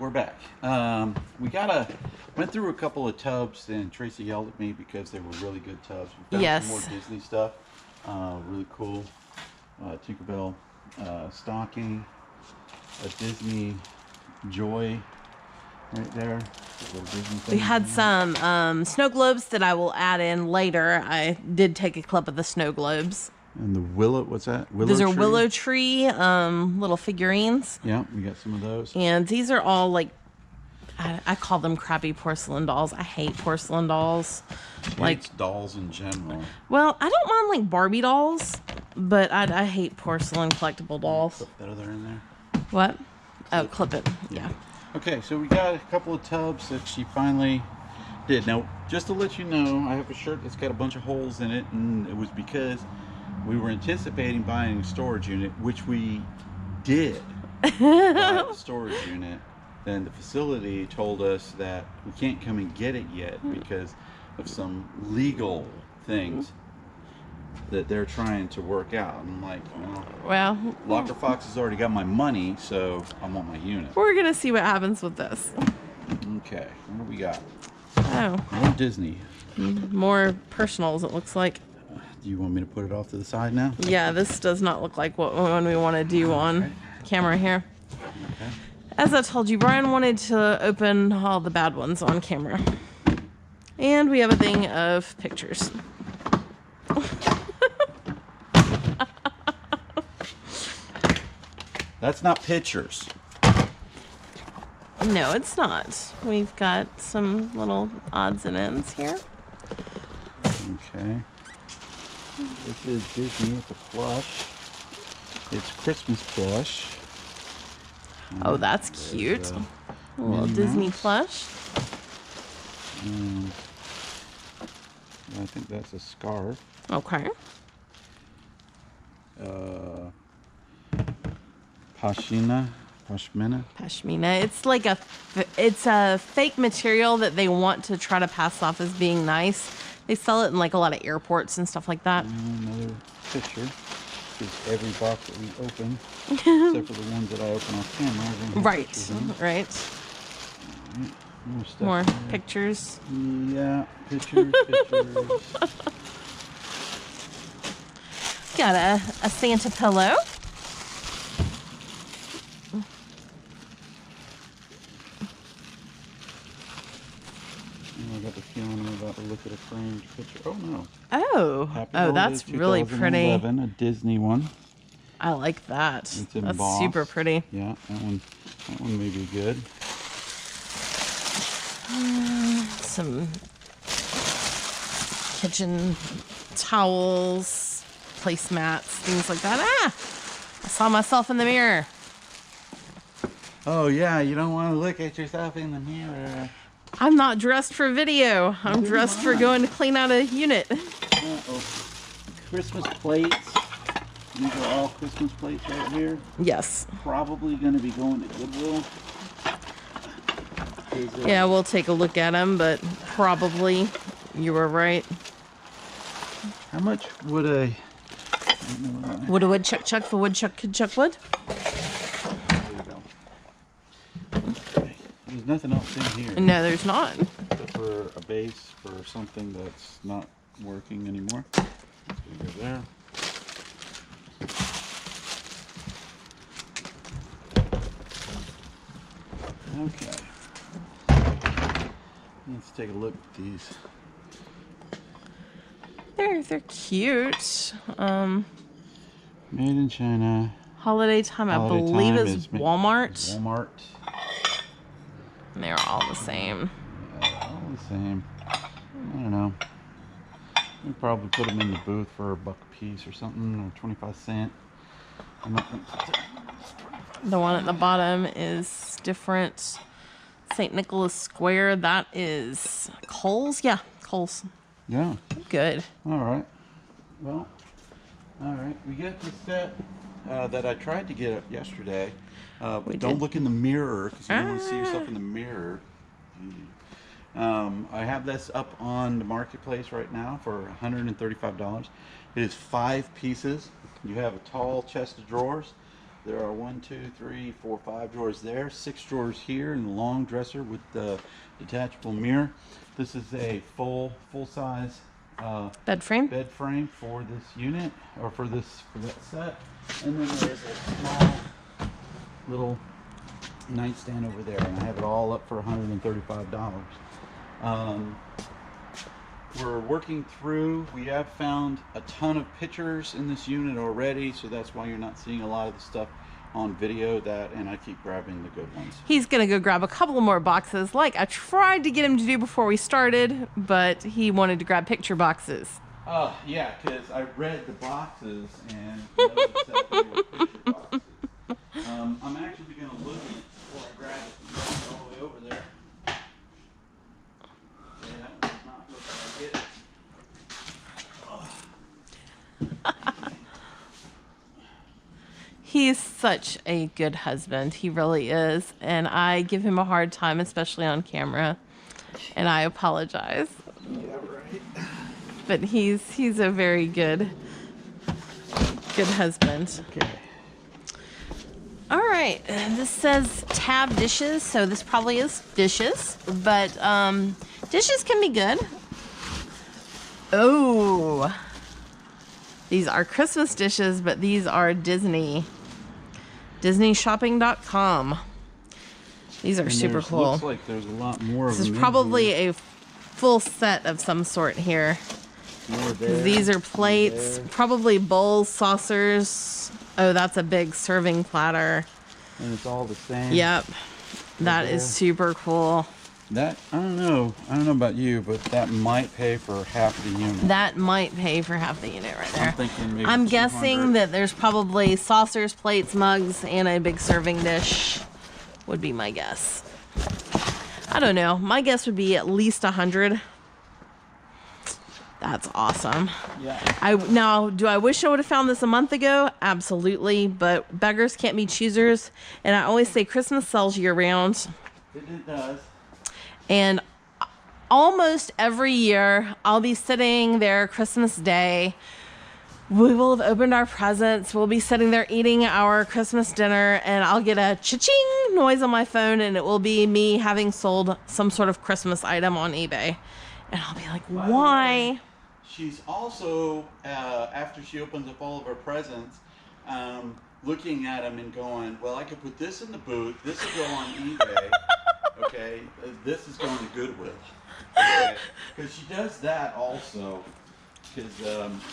we're back. We went through a couple of tubs, and Tracy yelled at me because they were really good tubs. We found some more Disney stuff, really cool. Tinkerbell stocking, a Disney Joy right there. We had some snow globes that I will add in later. I did take a clip of the snow globes. And the willow, what's that? Those are willow tree little figurines. Yeah, we got some of those. And these are all like, I call them crappy porcelain dolls. I hate porcelain dolls. Like dolls in general. Well, I don't mind like Barbie dolls, but I hate porcelain collectible dolls. Put that other in there. What? Oh, clip it. Yeah. Okay, so we got a couple of tubs that she finally did. Now, just to let you know, I have a shirt that's got a bunch of holes in it, and it was because we were anticipating buying a storage unit, which we did buy a storage unit. Then the facility told us that we can't come and get it yet because of some legal things that they're trying to work out. And I'm like, well, Locker Fox has already got my money, so I want my unit. We're gonna see what happens with this. Okay, what do we got? Oh, more Disney. More personals, it looks like. Do you want me to put it off to the side now? Yeah, this does not look like what one we want to do on camera here. Okay. As I told you, Brian wanted to open all the bad ones on camera. And we have a thing of pictures. That's not pictures. No, it's not. We've got some little odds and ends here. Okay. This is Disney. It's a plush. It's Christmas plush. Oh, that's cute. A little Disney plush. I think that's a scarf. Okay. Pashmina. It's like it's a fake material that they want to try to pass off as being nice. They sell it in like a lot of airports and stuff like that. Another picture. This is every box that we open, except for the ones that I open off camera. Right. More pictures. Yeah, pictures. Got a Santa pillow. I got the feeling I'm about to look at a framed picture. Oh no. Oh, that's really pretty. A Disney one. I like that. It's that's embossed. Super pretty. Yeah, that one may be good. Some kitchen towels, placemats, things like that. I saw myself in the mirror. Oh yeah, you don't want to look at yourself in the mirror. I'm not dressed for video. I'm dressed for going to clean out a unit. Christmas plates. These are all Christmas plates right here. Yes. Probably going to be going to Goodwill. Yeah, we'll take a look at them, but probably you were right. How much would a woodchuck chuck for woodchuck could chuck wood? There you go. Okay. There's nothing else in here. No, there's not. Except for a base for something that's not working anymore. Go there. Okay. Let's take a look at these. They're cute. Made in China. Holiday time, I believe is Walmart. Walmart. And they're all the same. Yeah, all the same. I don't know. We probably put them in the booth for $1 a piece or something, or 25 cents. The one at the bottom is different. St. Nicholas Square. That is Kohl's. Yeah, Kohl's. Yeah. Good. All right. Well, all right. We got the set that I tried to get up yesterday. Don't look in the mirror because you don't want to see yourself in the mirror. I have this up on the marketplace right now for $135. It is 5 pieces. You have a tall chest of drawers, There are 1, 2, 3, 4, 5 drawers there, 6 drawers here, and the long dresser with the detachable mirror. This is a full-size Bed frame. bed frame for this unit, or for that set. And then there's a small little nightstand over there, and I have it all up for $135. We're working through. We have found a ton of pictures in this unit already, so that's why you're not seeing a lot of the stuff on video. And I keep grabbing the good ones. He's gonna go grab a couple more boxes, like I tried to get him to do before we started, but he wanted to grab picture boxes. Yeah, because I read the boxes and noticed that they were picture boxes. I'm actually going to look at it before I grab it all the way over there. Yeah, that one does not look like I get it. He's such a good husband. He really is. And I give him a hard time, especially on camera. And I apologize. Yeah, right. But he's a very good husband. Okay. All right. This says tab dishes, so this probably is dishes. But dishes can be good. Oh. These are Christmas dishes, but these are Disney. DisneyShopping.com. These are super cool. Looks like there's a lot more of This them. is probably a full set of some sort here. More there, These are plates, there. probably bowls, saucers. Oh, that's a big serving platter. And it's all the same. Yep. That there. is super cool. That, I don't know about you, but that might pay for half the unit. That might pay for half the unit right there. I'm thinking maybe I'm 200. guessing that there's probably saucers, plates, mugs, and a big serving dish would be my guess. I don't know. My guess would be at least 100. That's awesome. Yeah. Now, do I wish I would have found this a month ago? Absolutely, but beggars can't be choosers. And I always say Christmas sells year round. It does. And almost every year, I'll be sitting there Christmas Day. We will have opened our presents. We'll be sitting there eating our Christmas dinner, and I'll get a cha-ching noise on my phone, and it will be me having sold some sort of Christmas item on eBay. And I'll be like, why? She's also, after she opens up all of her presents, looking at them and going, well, I could put this in the booth. This will go on eBay. Okay, this is going to Goodwill. Okay, because she does that also. Because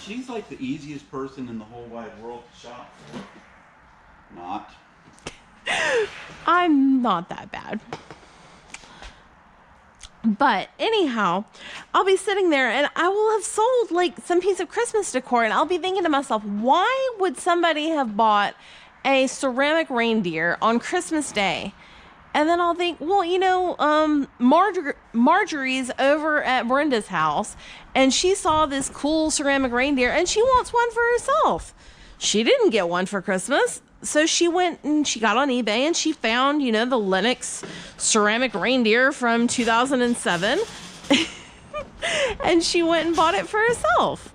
she's like the easiest person in the whole wide world to shop for. Not. I'm not that bad. But anyhow, I'll be sitting there and I will have sold like some piece of Christmas decor, and I'll be thinking to myself, why would somebody have bought a ceramic reindeer on Christmas Day? And then I'll think, well, you know, Marjorie's over at Brenda's house, and she saw this cool ceramic reindeer, and she wants one for herself. She didn't get one for Christmas, so she went and she got on eBay, and she found, you know, the Lennox ceramic reindeer from 2007, and she went and bought it for herself.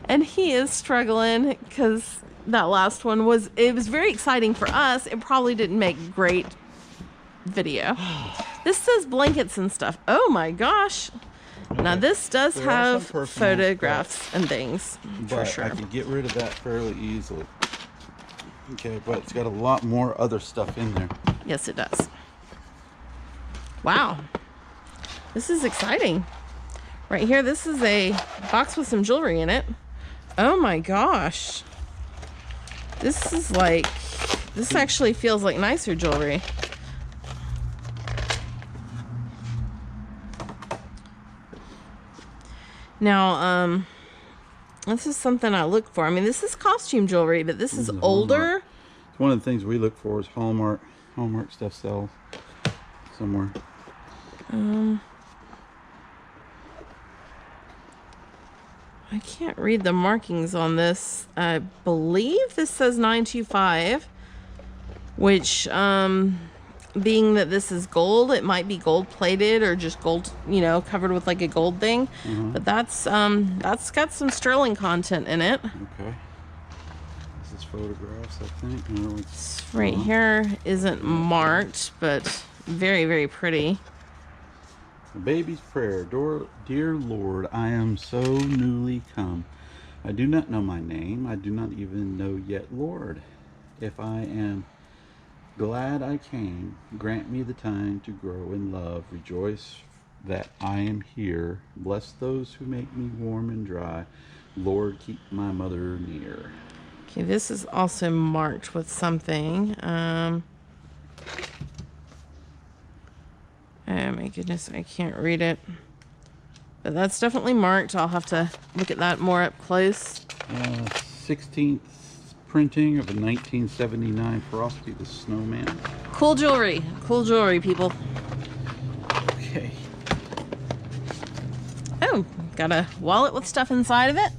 And he is struggling because that last one was very exciting for us. It probably didn't make great video. This says blankets and stuff. Oh my gosh. Okay. Now this does have photographs and things for But sure. I can get rid of that fairly easily. Okay, but it's got a lot more other stuff in there. Yes, it does. Wow. This is exciting. Right here, this is a box with some jewelry in it. Oh my gosh. This actually feels like nicer jewelry. Now, this is something I look for. I mean, this is costume jewelry, but this is older. It's one of the things we look for is Hallmark. Hallmark stuff sells somewhere. I can't read the markings on this. I believe this says 925, which, being that this is gold, it might be gold plated or just gold, you know, covered with like a gold thing. But that's got some sterling content in it. Okay. his photographs, I think. No, it's Right here isn't marked, but very, very pretty. A baby's prayer. Dear Lord, I am so newly come. I do not know my name. I do not even know yet, Lord. If I am glad I came, grant me the time to grow in love. Rejoice that I am here. Bless those who make me warm and dry. Lord, keep my mother near. Okay, this is also marked with something. Oh my goodness, I can't read it. But that's definitely marked. I'll have to look at that more up close. 16th printing of a 1979 Frosty the Snowman. Cool jewelry. Cool jewelry, people. Okay. Oh, got a wallet with stuff inside of it.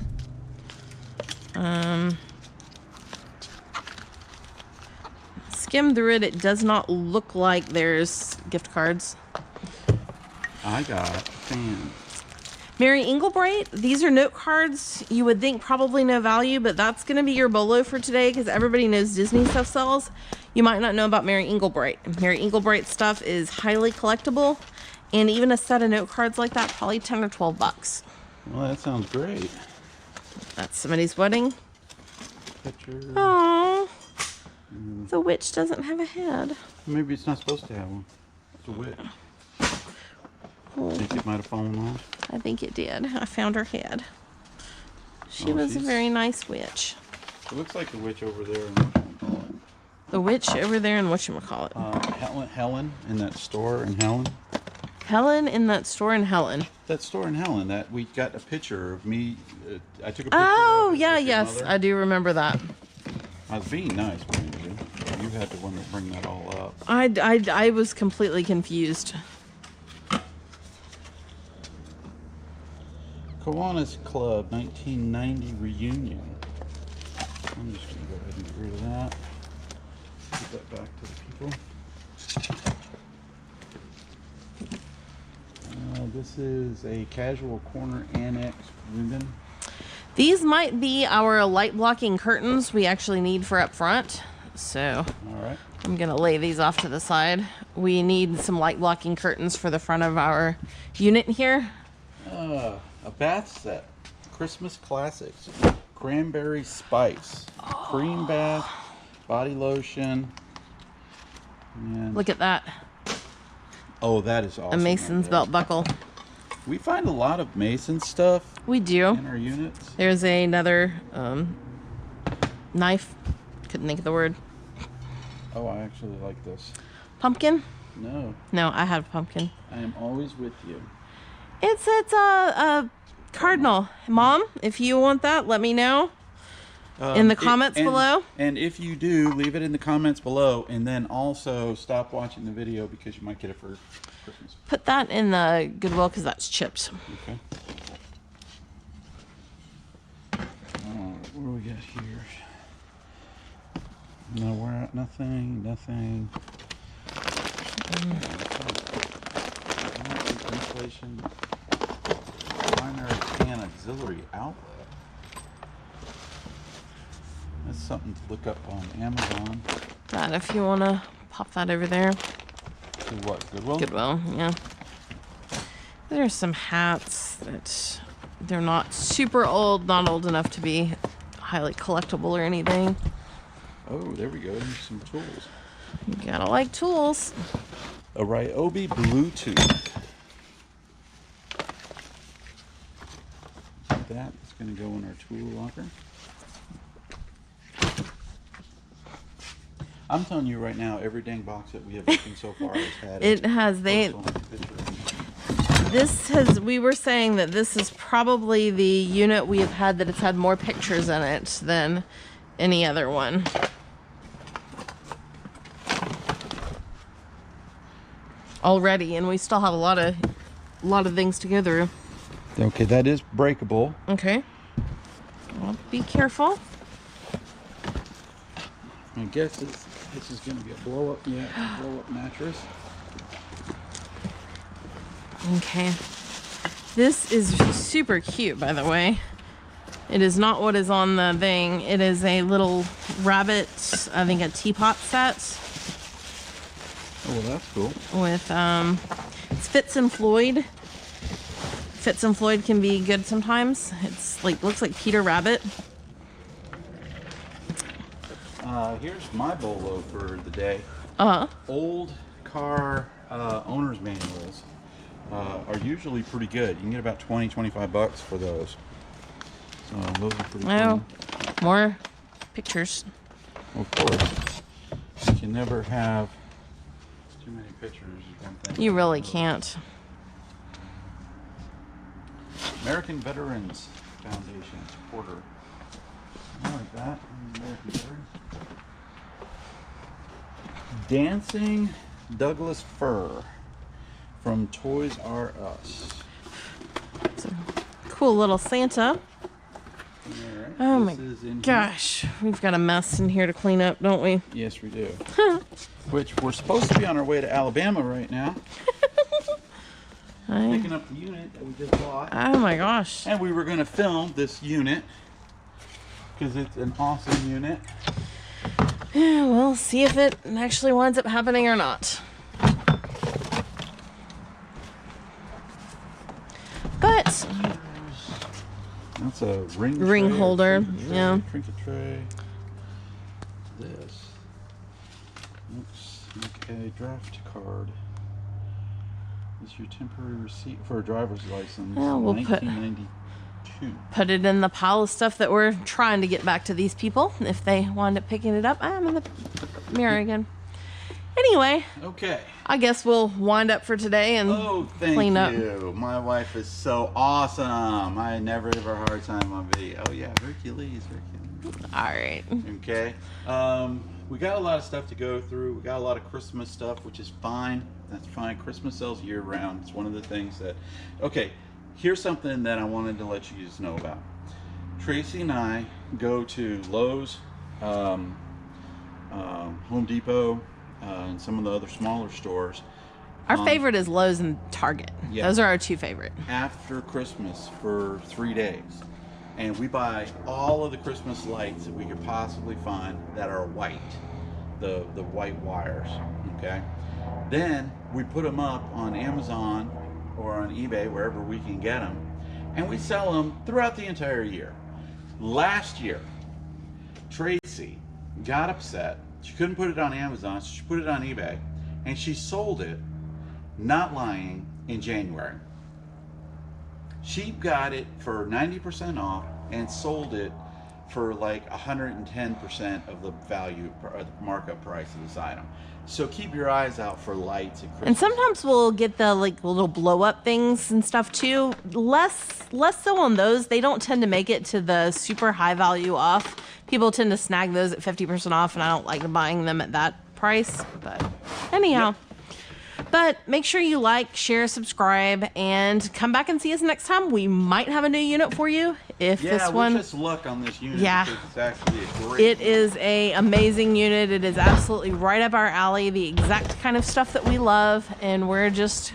Skim through it. It does not look like there's gift cards. I got fans. Mary Englebright, these are note cards. You would think probably no value, but that's going to be your bolo for today because everybody knows Disney stuff sells. You might not know about Mary Englebright. Mary Englebright stuff is highly collectible, and even a set of note cards like that, probably 10 or 12 bucks. Well, that sounds great. That's somebody's wedding. Picture. Oh, the witch doesn't have a head. Maybe it's not supposed to have one. It's a witch. Oh, Think it might have fallen off. I think it did. I found her head. She Oh, was a she's- very nice witch. It looks like the witch over there. The witch over there in whatchamacallit. Helen in that store in Helen. Helen in that store in Helen. That store in Helen that we got a picture of me. I took a picture. Oh, of it yeah, with your yes. mother. I do remember that. I was being nice, Brandon. You had the one to bring that all up. I was completely confused. Kiwanis Club 1990 reunion. I'm just going to go ahead and get rid of that. Give that back to the people. This is a casual corner annex ribbon. These might be our light blocking curtains we actually need for up front. So All right. I'm going to lay these off to the side. We need some light blocking curtains for the front of our unit here. A bath set. Christmas classics. Cranberry spice. Cream bath. Body lotion. And Look at that. oh, that is awesome. A Mason's right belt buckle. there. We find a lot of Mason stuff We do. in our units. There's another knife. Couldn't think of the word. Oh, I actually like this. Pumpkin? No, No, I have pumpkin. I am always with you. It's a cardinal. Mom, if you want that, let me know in the comments below. And if you do, leave it in the comments below, and then also stop watching the video because you might get it for Christmas. Put that in the Goodwill because that's chipped. Okay. What do we got here? No, we're at nothing. Inflation. Primary can auxiliary outlet. That's something to look up on Amazon. That if you want to pop that over there. To what? Goodwill? Goodwill, yeah. There's some hats that they're not super old, not old enough to be highly collectible or anything. Oh, there we go. There's some tools. You gotta like tools. A Ryobi Bluetooth. That is going to go in our tool locker. I'm telling you right now, every dang box that we have opened so far has had It has. We were saying that this is probably the unit we have had that has had more pictures in it than any other one. Already, and we still have a lot of things to go through. Okay, that is breakable. Okay. Well, be careful. I guess this is going to be a blow up mattress. Okay. This is super cute, by the way. It is not what is on the thing. It is a little rabbit, I think a teapot set Oh, well, that's cool. with it's Fitz and Floyd. Fitz and Floyd can be good sometimes. It's like looks like Peter Rabbit. Here's my bolo for the day. Uh-huh. Old car owner's manuals are usually pretty good. You can get about 20-25 bucks for those. So those are pretty Oh, cool. more pictures. Of course. You can never have too many pictures. is one thing. You really can't. American Veterans Foundation supporter. I like that. American Veterans. Dancing Douglas fir from Toys R Us. It's a cool little Santa. Alright, Oh this my is in here. gosh, we've got a mess in here to clean up, don't we? Yes, we do. Which we're supposed to be on our way to Alabama right now, picking up the unit that we just bought. Oh my gosh. And we were going to film this unit because it's an awesome unit. Yeah, we'll see if it actually winds up happening or not. But That's a ring Ring tray or holder, trinket tray, yeah. Trinket tray. This looks like a draft card. This is your temporary receipt for a driver's license. Well, we'll put- 1992. put it in the pile of stuff that we're trying to get back to these people. If they wind up picking it up, I'm in the mirror again. Anyway, Okay. I guess we'll wind up for today and Oh, thank clean up. you. My wife is so awesome. I never have a hard time on video. Oh yeah, Hercules. All right. Okay. We got a lot of stuff to go through. We got a lot of Christmas stuff, which is fine. That's fine. Christmas sells year round. It's one of the things that. Okay. Here's something that I wanted to let you just know about. Tracy and I go to Lowe's, Home Depot, and some of the other smaller stores Our favorite is Lowe's and Target. Yeah. Those are our two favorite. after Christmas for 3 days. And we buy all of the Christmas lights that we could possibly find that are white, the white wires, okay? Then we put them up on Amazon or on eBay, wherever we can get them, and we sell them throughout the entire year. Last year, Tracy got upset. She couldn't put it on Amazon, so she put it on eBay, and she sold it, not lying, in January. She got it for 90% off and sold it for like 110% of the value, the markup price of this item. So keep your eyes out for lights and Christmas. And sometimes we'll get the like little blow up things and stuff too. Less so on those. They don't tend to make it to the super high value off. People tend to snag those at 50% off, and I don't like buying them at that price. But anyhow. But make sure you like, share, subscribe, and come back and see us next time. We might have a new unit for you. If Yeah, this one, wish us luck on this unit. Yeah. Because it's actually a great it is a amazing unit. It is absolutely right up our alley. The exact kind of stuff that we love, and we're just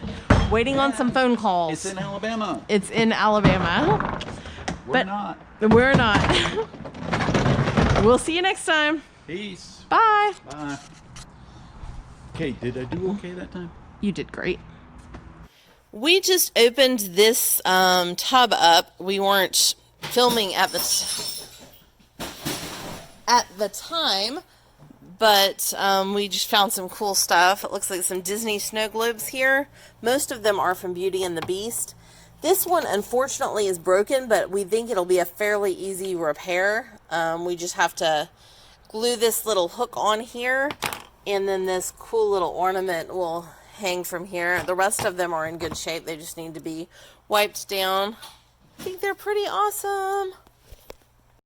waiting on some phone calls. It's in Alabama. It's in Alabama. We're but- not. We're not. We'll see you next time. Peace. Bye. Bye. Okay, did I do okay that time? You did great. We just opened this tub up. We weren't filming at the time, but we just found some cool stuff. It looks like some Disney snow globes here. Most of them are from Beauty and the Beast. This one, unfortunately, is broken, but we think it'll be a fairly easy repair. We just have to glue this little hook on here, and then this cool little ornament will hang from here. The rest of them are in good shape. They just need to be wiped down. I think they're pretty awesome.